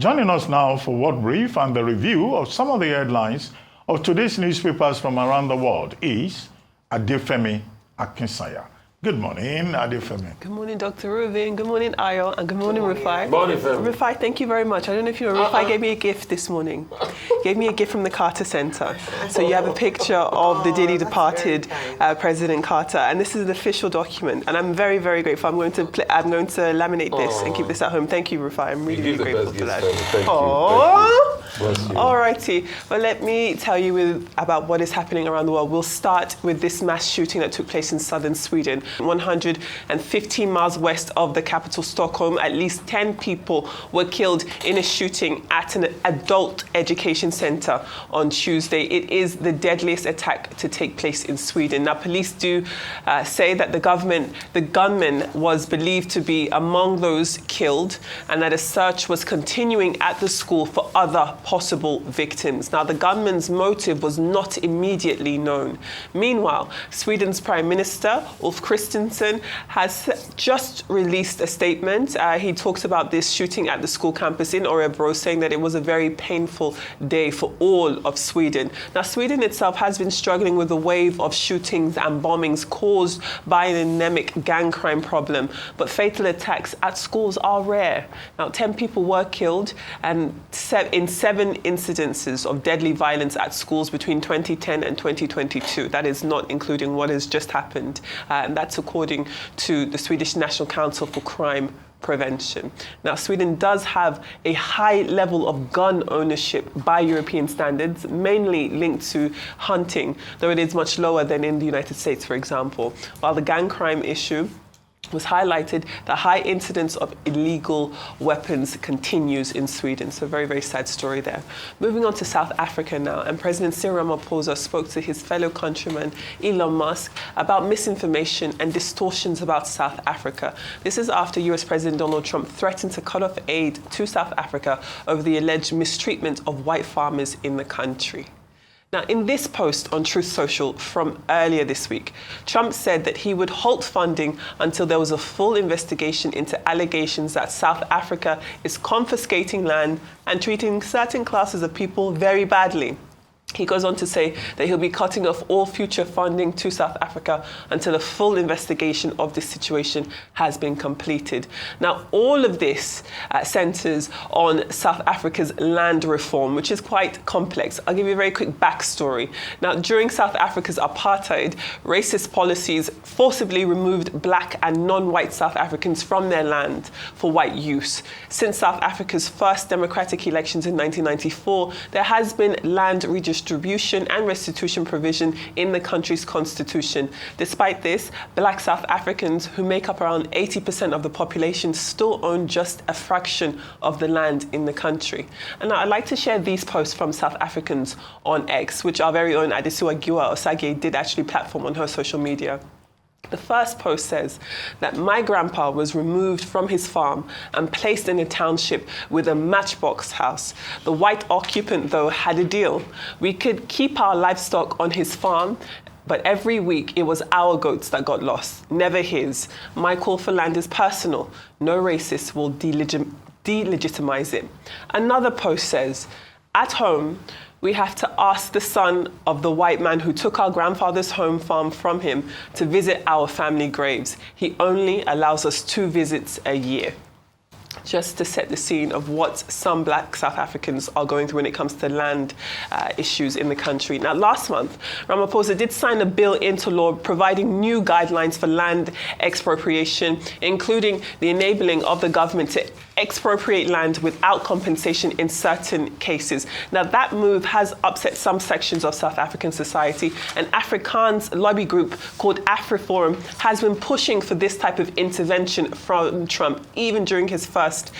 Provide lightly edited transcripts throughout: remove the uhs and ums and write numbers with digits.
Joining us now for World Brief and the review of some of the headlines of today's newspapers from around the world is Adefemi Akinsanya. Good morning, Adefemi. Good morning, Dr. Rubin. Good morning, Ayo. And good morning, Rufai. Morning, Femi. Rufai, thank you very much. I don't know if you know, Rufai gave me a gift this morning. Gave me a gift from the Carter Center. So you have a picture of the dearly departed President Carter. And this is an official document. And I'm very, very grateful. I'm going to laminate this and keep this at home. Thank you, Rufai. I'm really, really grateful for that. Thank you. All righty. Well, let me tell you about what is happening around the world. We'll start with this mass shooting that took place in southern Sweden. 115 miles west of the capital, Stockholm, at least 10 people were killed in a shooting at an adult education center on Tuesday. It is the deadliest attack to take place in Sweden. Now, police do say that the gunman was believed to be among those killed and that a search was continuing at the school for other possible victims. Now, the gunman's motive was not immediately known. Meanwhile, Sweden's Prime Minister, Ulf Kristersson, has just released a statement. He talks about this shooting at the school campus in Örebro, saying that it was a very painful day for all of Sweden. Now, Sweden itself has been struggling with a wave of shootings and bombings caused by an endemic gang crime problem, but fatal attacks at schools are rare. Now, 10 people were killed and in 7 incidences of deadly violence at schools between 2010 and 2022. That is not including what has just happened. And that's according to the Swedish National Council for Crime Prevention. Now, Sweden does have a high level of gun ownership by European standards, mainly linked to hunting, though it is much lower than in the United States, for example. While the gang crime issue was highlighted, the high incidence of illegal weapons continues in Sweden. So very, very sad story there. Moving on to South Africa now, and President Cyril Ramaphosa spoke to his fellow countryman Elon Musk about misinformation and distortions about South Africa. This is after US President Donald Trump threatened to cut off aid to South Africa over the alleged mistreatment of white farmers in the country. Now, in this post on Truth Social from earlier this week, Trump said that he would halt funding until there was a full investigation into allegations that South Africa is confiscating land and treating certain classes of people very badly. He goes on to say that he'll be cutting off all future funding to South Africa until a full investigation of this situation has been completed. Now, all of this centers on South Africa's land reform, which is quite complex. I'll give you a very quick backstory. Now, during South Africa's apartheid, racist policies forcibly removed black and non-white South Africans from their land for white use. Since South Africa's first democratic elections in 1994, there has been land redistribution and restitution provision in the country's constitution. Despite this, black South Africans, who make up around 80% of the population, still own just a fraction of the land in the country. And now I'd like to share these posts from South Africans on X, which our very own Adesiwa Giwa Osage did actually platform on her social media. The first post says that my grandpa was removed from his farm and placed in a township with a matchbox house. The white occupant, though, had a deal. We could keep our livestock on his farm, but every week it was our goats that got lost, never his. My call for land is personal. No racist will delegitimize it. Another post says, at home, we have to ask the son of the white man who took our grandfather's home farm from him to visit our family graves. He only allows us 2 visits a year. Just to set the scene of what some black South Africans are going through when it comes to land issues in the country. Now, last month, Ramaphosa did sign a bill into law providing new guidelines for land expropriation, including the enabling of the government to expropriate land without compensation in certain cases. Now, that move has upset some sections of South African society, and Afrikaans lobby group called AfriForum has been pushing for this type of intervention from Trump, even during his first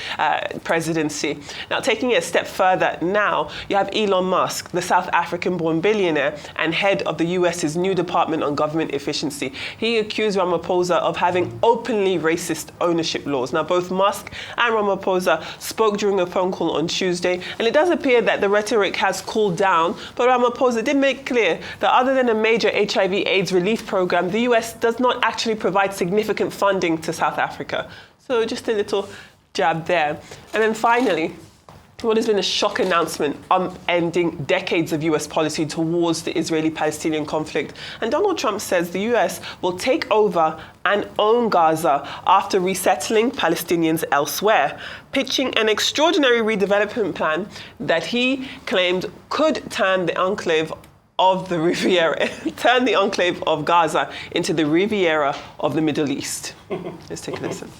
presidency. Now, taking it a step further now, you have Elon Musk, the South African-born billionaire and head of the US's new Department on Government Efficiency. He accused Ramaphosa of having openly racist ownership laws. Now, both Musk and Ramaphosa spoke during a phone call on Tuesday, and it does appear that the rhetoric has cooled down, but Ramaphosa did make clear that other than a major HIV/AIDS relief program, the US does not actually provide significant funding to South Africa. So just a little jab there. And then finally, what has been a shock announcement ending decades of US policy towards the Israeli-Palestinian conflict. And Donald Trump says the US will take over and own Gaza after resettling Palestinians elsewhere, pitching an extraordinary redevelopment plan that he claimed could turn the enclave of the Riviera, turn the enclave of Gaza into the Riviera of the Middle East. Let's take a listen.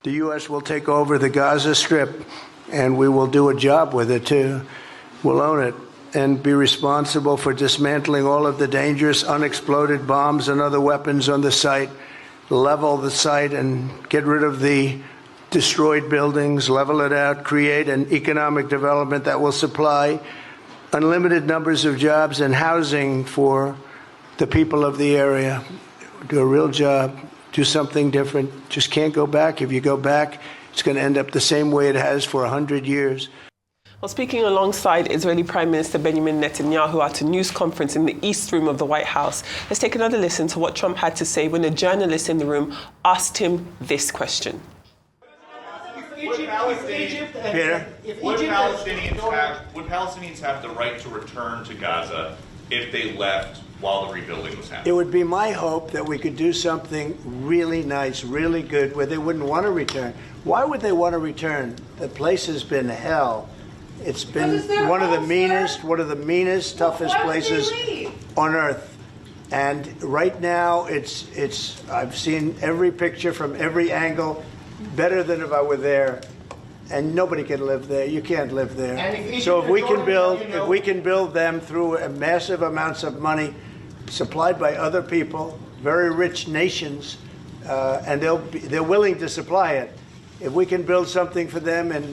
The U.S. will take over the Gaza Strip, and we will do a job with it, too. We'll own it and be responsible for dismantling all of the dangerous unexploded bombs and other weapons on the site, level the site and get rid of the destroyed buildings, level it out, create an economic development that will supply unlimited numbers of jobs and housing for the people of the area. Do a real job. Do something different. Just can't go back. If you go back, it's going to end up the same way it has for 100 years. Well, speaking alongside Israeli Prime Minister Benjamin Netanyahu at a news conference in the East Room of the White House, let's take another listen to what Trump had to say when a journalist in the room asked him this question. Would Palestinians have the right to return to Gaza if they left while the rebuilding was happening? It would be my hope that we could do something really nice, really good, where they wouldn't want to return. Why would they want to return? The place has been hell. It's been one of the meanest, toughest places on earth. And right now, I've seen every picture from every angle, better than if I were there. And nobody can live there. You can't live there. So if we can build them through massive amounts of money supplied by other people, very rich nations, and they're willing to supply it. If we can build something for them in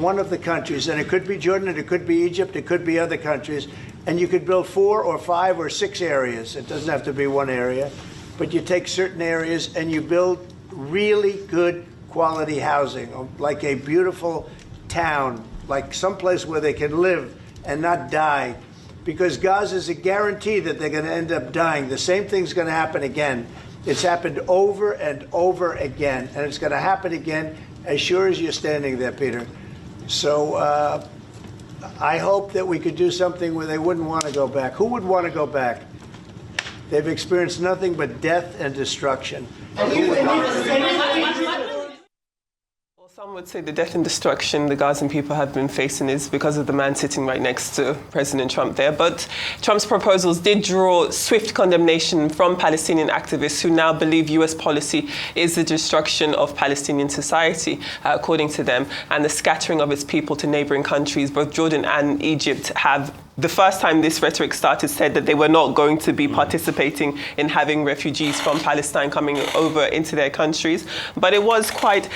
one of the countries, and it could be Jordan, it could be Egypt, it could be other countries, and you could build 4 or 5 or 6 areas. It doesn't have to be one area, but you take certain areas and you build really good quality housing, like a beautiful town, like someplace where they can live and not die. Because Gaza is a guarantee that they're going to end up dying. The same thing's going to happen again. It's happened over and over again, and it's going to happen again as sure as you're standing there, Peter. So I hope that we could do something where they wouldn't want to go back. Who would want to go back? They've experienced nothing but death and destruction. Some would say the death and destruction the Gazan people have been facing is because of the man sitting right next to President Trump there. But Trump's proposals did draw swift condemnation from Palestinian activists who now believe US policy is the destruction of Palestinian society, according to them, and the scattering of its people to neighboring countries. Both Jordan and Egypt have, the first time this rhetoric started, said that they were not going to be participating in having refugees from Palestine coming over into their countries. But it was quite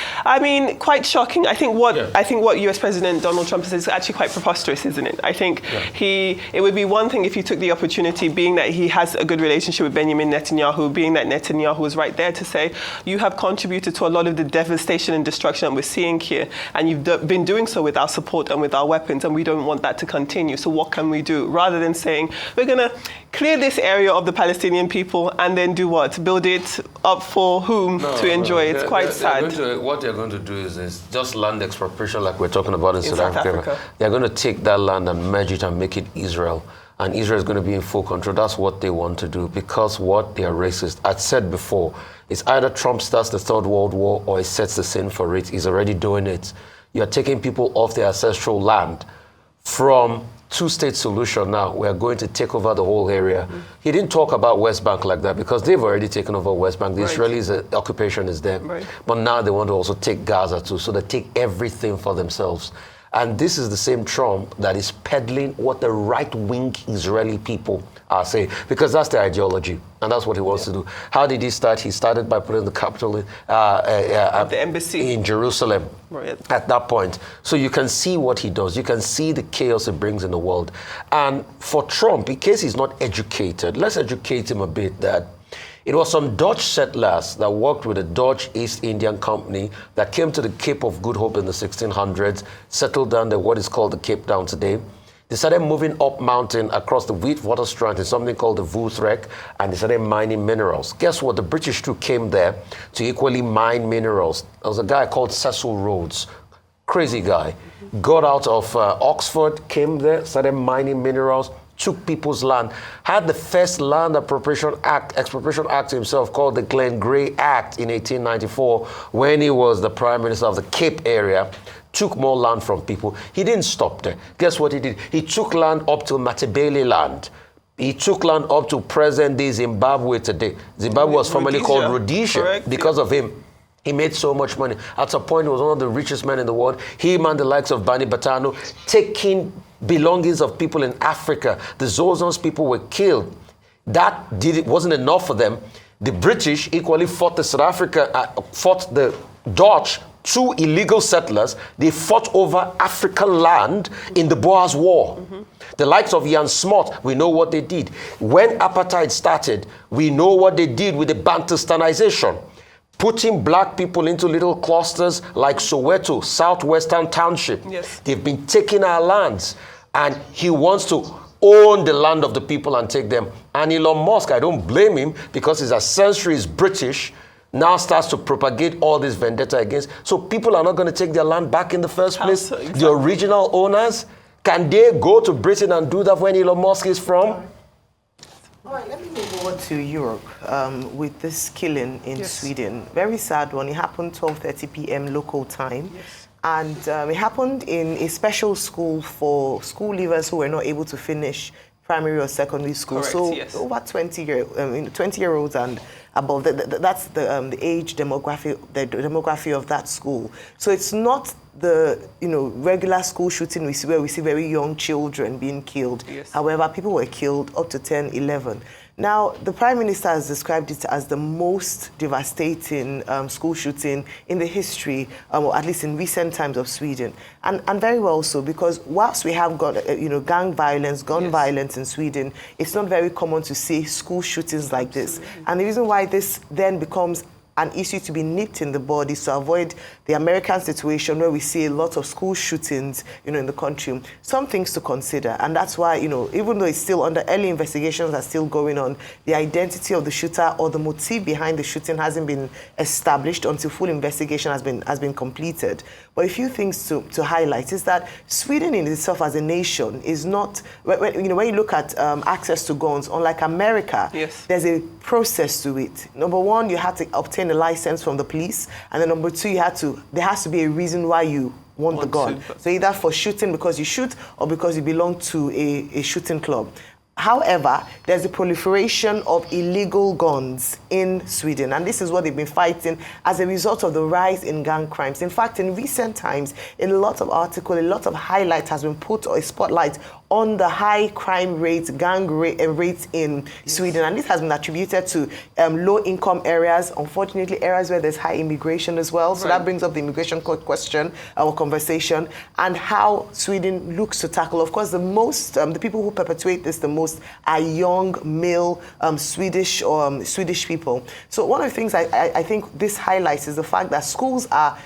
shocking. I think what US President Donald Trump says is actually quite preposterous, isn't it? I think it would be one thing if he took the opportunity, being that he has a good relationship with Benjamin Netanyahu, being that Netanyahu was right there to say, you have contributed to a lot of the devastation and destruction that we're seeing here, and you've been doing so with our support and with our weapons, and we don't want that to continue. So what can we do? Rather than saying, we're going to clear this area of the Palestinian people and then do what? Build it up for whom to enjoy? It's quite sad. What they're going to do is just land expropriation like we're talking about in South Africa. They're going to take that land and merge it and make it Israel. And Israel is going to be in full control. That's what they want to do because what they are racist. I'd said before, it's either Trump starts the Third World War or he sets the scene for it. He's already doing it. You're taking people off their ancestral land. From two-state solution now, we are going to take over the whole area. He didn't talk about West Bank like that because they've already taken over West Bank. The Israelis' occupation is there. But now they want to also take Gaza too. So they take everything for themselves. And this is the same Trump that is peddling what the right-wing Israeli people are saying, because that's their ideology, and that's what he wants to do. How did he start? He started by putting the capital in, the embassy in Jerusalem at that point. So you can see what he does. You can see the chaos it brings in the world. And for Trump, in case he's not educated, let's educate him a bit that it was some Dutch settlers that worked with a Dutch East Indian company that came to the Cape of Good Hope in the 1600s, settled down there, what is called the Cape Town today. They started moving up mountain across the Witwatersrand in something called the Voethrek, and they started mining minerals. Guess what? The British too came there to equally mine minerals. There was a guy called Cecil Rhodes crazy guy. Got out of Oxford, came there, started mining minerals, took people's land, had the first Land Expropriation Act himself, called the Glenn Gray Act in 1894, when he was the Prime Minister of the Cape area, took more land from people. He didn't stop there. Guess what he did? He took land up to Matabele land. He took land up to present-day Zimbabwe today. Zimbabwe was formerly called Rhodesia. Correct, because of him. He made so much money. At a point, he was one of the richest men in the world. Him and the likes of Bani Batano, taking belongings of people in Africa. The Zozans people were killed. That wasn't enough for them. The British equally fought the Dutch, two illegal settlers. They fought over African land in the Boers War. The likes of Jan Smot, we know what they did. When apartheid started, we know what they did with the Bantustanization. Putting black people into little clusters like Soweto, Southwestern Township. Yes. They've been taking our lands, and he wants to own the land of the people and take them. And Elon Musk, I don't blame him, because his ancestry is British, now starts to propagate all this vendetta against. So people are not going to take their land back in the first place. Exactly. The original owners, can they go to Britain and do that when Elon Musk is from? All right, let me move over to Europe with this killing in Sweden. Very sad one. It happened 12:30 p.m. local time. Yes. And it happened in a special school for school leavers who were not able to finish primary or secondary school. Correct, so yes. over 20-year-olds and above. That's the age demography of that school. So it's not the regular school shooting we see, where we see very young children being killed. Yes. However, people were killed up to 10, 11. Now, the Prime Minister has described it as the most devastating school shooting in the history, or at least in recent times, of Sweden. And very well so, because whilst we have got gang violence, gun violence in Sweden, it's not very common to see school shootings like this. And the reason why this then becomes an issue to be nipped in the bud is to avoid the American situation where we see a lot of school shootings, in the country. Some things to consider, and that's why, even though it's still under early investigations are still going on, the identity of the shooter or the motive behind the shooting hasn't been established until full investigation has been completed. But a few things to highlight is that Sweden in itself as a nation is not, when you look at access to guns, unlike America, there's a process to it. Number one, you have to obtain a license from the police, and then number two, there has to be a reason why you want the gun. So either for shooting because you shoot, or because you belong to a shooting club. However, there's a proliferation of illegal guns in Sweden, and this is what they've been fighting as a result of the rise in gang crimes. In fact, in recent times, in a lot of articles, a lot of highlight has been put, or a spotlight, on the high crime rates, gang rates in Sweden. And this has been attributed to low-income areas, unfortunately areas where there's high immigration as well. So that brings up the immigration question, our conversation, and how Sweden looks to tackle. Of course, the people who perpetuate this the most are young, male, Swedish people. So one of the things I think this highlights is the fact that schools are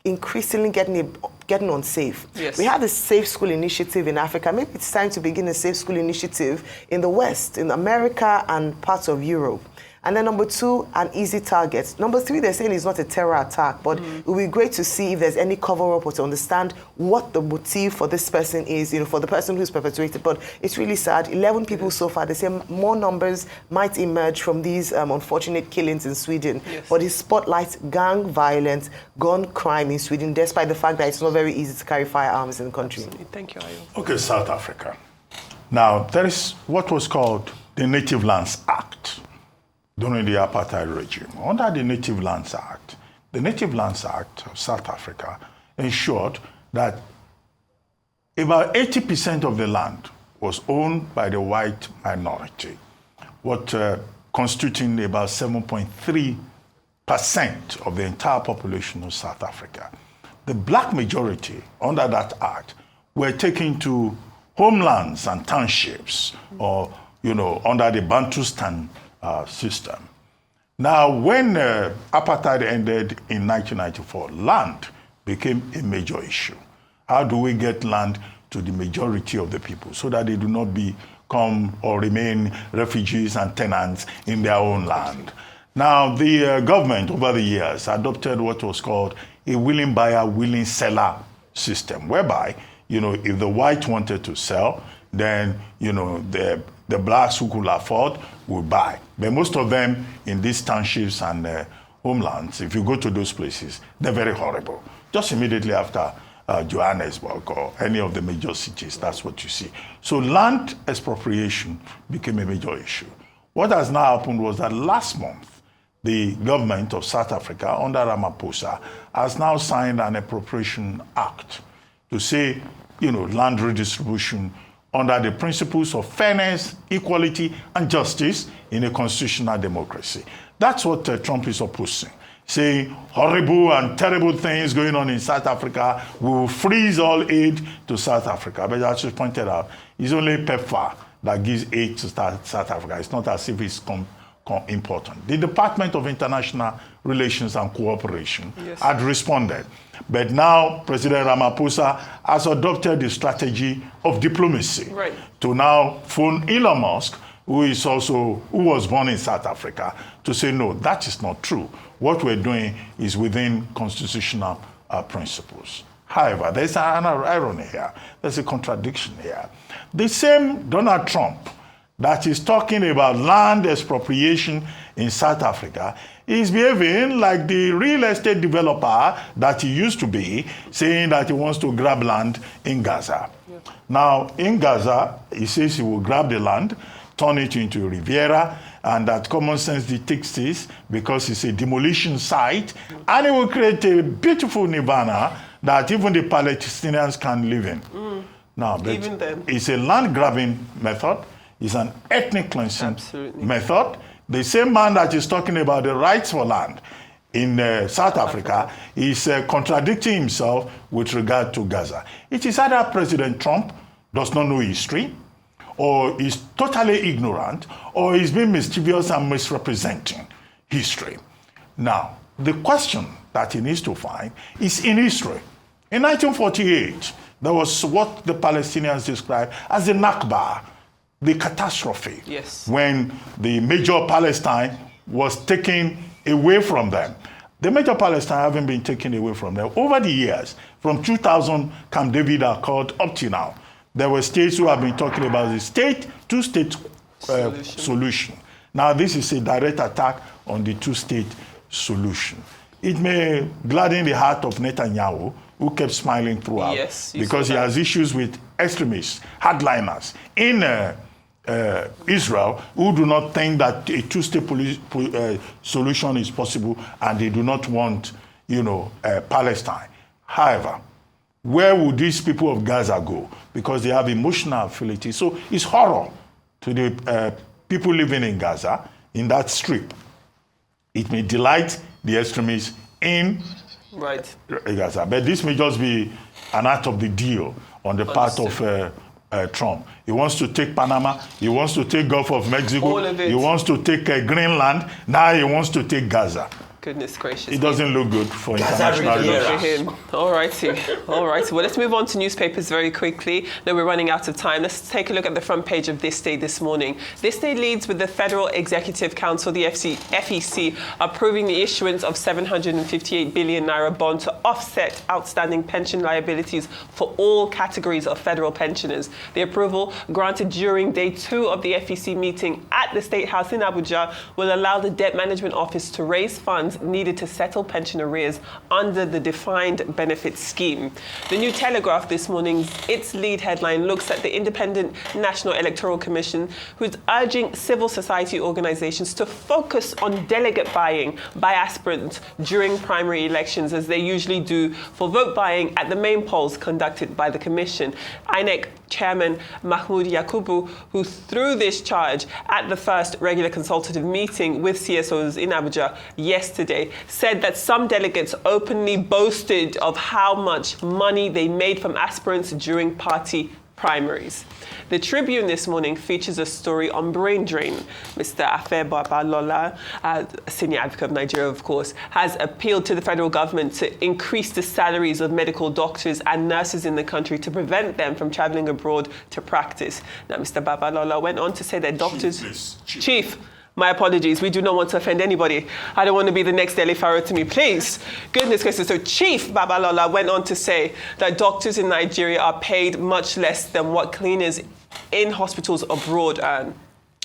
increasingly getting unsafe. Yes. We have the Safe School Initiative in Africa. Maybe it's time to begin a Safe School Initiative in the West, in America and parts of Europe. And then number two, an easy target. Number three, they're saying it's not a terror attack, but it would be great to see if there's any cover-up or to understand what the motive for this person is, for the person who's perpetrated. But it's really sad. 11 people so far. They say more numbers might emerge from these unfortunate killings in Sweden. Yes. But it spotlights gang violence, gun crime in Sweden, despite the fact that it's not very easy to carry firearms in the country. Absolutely. Thank you, Ayo. Okay, South Africa. Now, there is what was called the Native Lands Act during the apartheid regime. Under the Native Lands Act, the Native Lands Act of South Africa ensured that about 80% of the land was owned by the white minority, constituting about 7.3% of the entire population of South Africa. The black majority under that act were taken to homelands and townships, or under the Bantustan system. Now, when apartheid ended in 1994, land became a major issue. How do we get land to the majority of the people so that they do not become or remain refugees and tenants in their own land? Now, the government over the years adopted what was called a willing buyer, willing seller system, whereby, if the white wanted to sell, then, the blacks who could afford would buy. But most of them in these townships and homelands, if you go to those places, they're very horrible. Just immediately after Johannesburg or any of the major cities, that's what you see. So land expropriation became a major issue. What has now happened was that last month, the government of South Africa, under Ramaphosa, has now signed an appropriation act to say, land redistribution under the principles of fairness, equality, and justice in a constitutional democracy. That's what Trump is opposing, saying horrible and terrible things going on in South Africa. We will freeze all aid to South Africa. But as you pointed out, it's only PEPFAR that gives aid to South Africa. It's not as if it's important. The Department of International Relations and Cooperation had responded. But now President Ramaphosa has adopted the strategy of diplomacy to now phone Elon Musk, who was born in South Africa, to say, no, that is not true. What we're doing is within constitutional principles. However, there's an irony here. There's a contradiction here. The same Donald Trump that is talking about land expropriation in South Africa is behaving like the real estate developer that he used to be, saying that he wants to grab land in Gaza. Now, in Gaza, he says he will grab the land, turn it into a Riviera, and that common sense dictates this because it's a demolition site, and it will create a beautiful nirvana that even the Palestinians can live in. Now, but even then, it's a land grabbing method. It's an ethnic cleansing method. The same man that is talking about the rights for land in South Africa is contradicting himself with regard to Gaza. It is either President Trump does not know history, or is totally ignorant, or is being mischievous and misrepresenting history. Now, the question that he needs to find is in history. In 1948, there was what the Palestinians described as the Nakba, the catastrophe, when the major Palestine was taken away from them. The major Palestine haven't been taken away from them. Over the years, from 2000, Camp David Accord up to now, there were states who have been talking about the two-state solution. Now, this is a direct attack on the two-state solution. It may gladden the heart of Netanyahu, who kept smiling throughout, because he has issues with extremists, hardliners in Israel, who do not think that a two-state solution is possible, and they do not want, Palestine. However, where would these people of Gaza go? Because they have emotional affinity. So it's horror to the people living in Gaza, in that strip. It may delight the extremists in Gaza. But this may just be an act of the deal on the part of Trump. He wants to take Panama. He wants to take Gulf of Mexico. All of it. He wants to take Greenland. Now he wants to take Gaza. Goodness gracious. It doesn't look good for international relations. All righty. All right. Well, let's move on to newspapers very quickly. No, we're running out of time. Let's take a look at the front page of This Day this morning. This Day leads with the Federal Executive Council, the FEC, approving the issuance of 758 billion naira bond to offset outstanding pension liabilities for all categories of federal pensioners. The approval, granted during day 2 of the FEC meeting at the State House in Abuja, will allow the Debt Management Office to raise funds needed to settle pension arrears under the defined benefit scheme. The New Telegraph this morning, its lead headline looks at the Independent National Electoral Commission, who's urging civil society organizations to focus on delegate buying by aspirants during primary elections, as they usually do for vote buying at the main polls conducted by the commission. INEC Chairman Mahmoud Yakubu, who threw this charge at the first regular consultative meeting with CSOs in Abuja yesterday, said that some delegates openly boasted of how much money they made from aspirants during party primaries. The Tribune this morning features a story on brain drain. Mr. Afe Babalola, senior advocate of Nigeria, of course, has appealed to the federal government to increase the salaries of medical doctors and nurses in the country to prevent them from traveling abroad to practice. Now, Mr. Babalola went on to say that doctors... Chief. My apologies, we do not want to offend anybody. I don't want to be the next Dele Faro to me, please. Goodness gracious. So Chief Babalola went on to say that doctors in Nigeria are paid much less than what cleaners in hospitals abroad earn.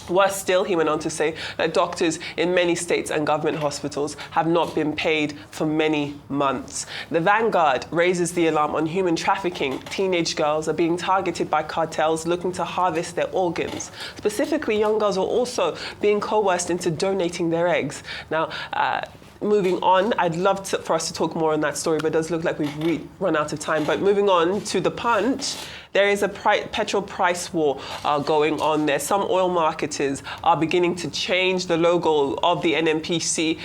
Worse still, he went on to say that doctors in many states and government hospitals have not been paid for many months. The Vanguard raises the alarm on human trafficking. Teenage girls are being targeted by cartels looking to harvest their organs. Specifically, young girls are also being coerced into donating their eggs. Now, moving on, I'd love for us to talk more on that story, but it does look like we've run out of time. But moving on to the Punch, there is a petrol price war going on there. Some oil marketers are beginning to change the logo of the NNPC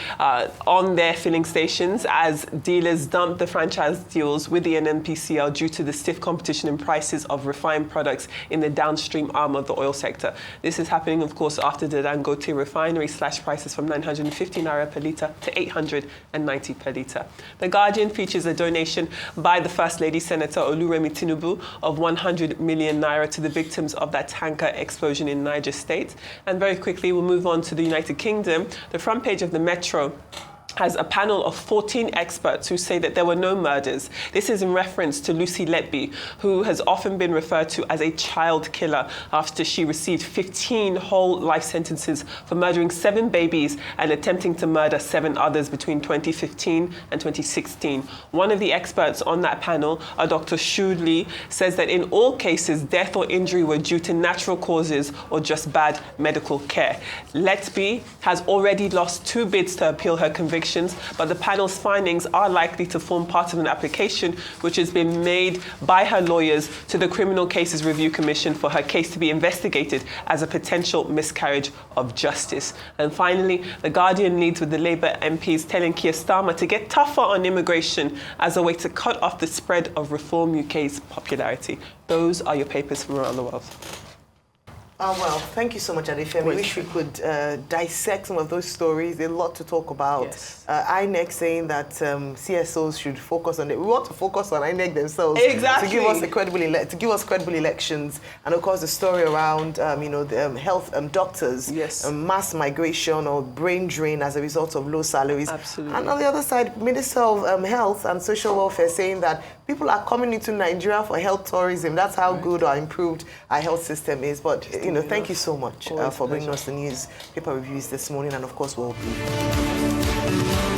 on their filling stations as dealers dump the franchise deals with the NNPCL due to the stiff competition in prices of refined products in the downstream arm of the oil sector. This is happening, of course, after the Dangote refinery slashed prices from 950 naira per litre to 890 per litre. The Guardian features a donation by the First Lady Senator Oluremi Tinubu of 100 million naira to the victims of that tanker explosion in Niger State. And very quickly, we'll move on to the United Kingdom. The front page of the Metro has a panel of 14 experts who say that there were no murders. This is in reference to Lucy Letby, who has often been referred to as a child killer after she received 15 whole life sentences for murdering 7 babies and attempting to murder 7 others between 2015 and 2016. One of the experts on that panel, Dr. Shu Lee, says that in all cases, death or injury were due to natural causes or just bad medical care. Letby has already lost 2 bids to appeal her conviction, but the panel's findings are likely to form part of an application which has been made by her lawyers to the Criminal Cases Review Commission for her case to be investigated as a potential miscarriage of justice. And finally, The Guardian leads with the Labour MPs telling Keir Starmer to get tougher on immigration as a way to cut off the spread of Reform UK's popularity. Those are your papers from around the world. Well, thank you so much, Adefemi. I wish we could dissect some of those stories. There's a lot to talk about. Yes. INEC saying that CSOs should focus on it. We want to focus on INEC themselves exactly. to give us credible elections, and of course the story around the health doctors, yes, mass migration or brain drain as a result of low salaries. Absolutely. And on the other side, Minister of Health and Social Welfare saying that people are coming into Nigeria for health tourism. That's how good or improved our health system is. But thank you so much for bringing us the newspaper reviews this morning, and of course we'll be.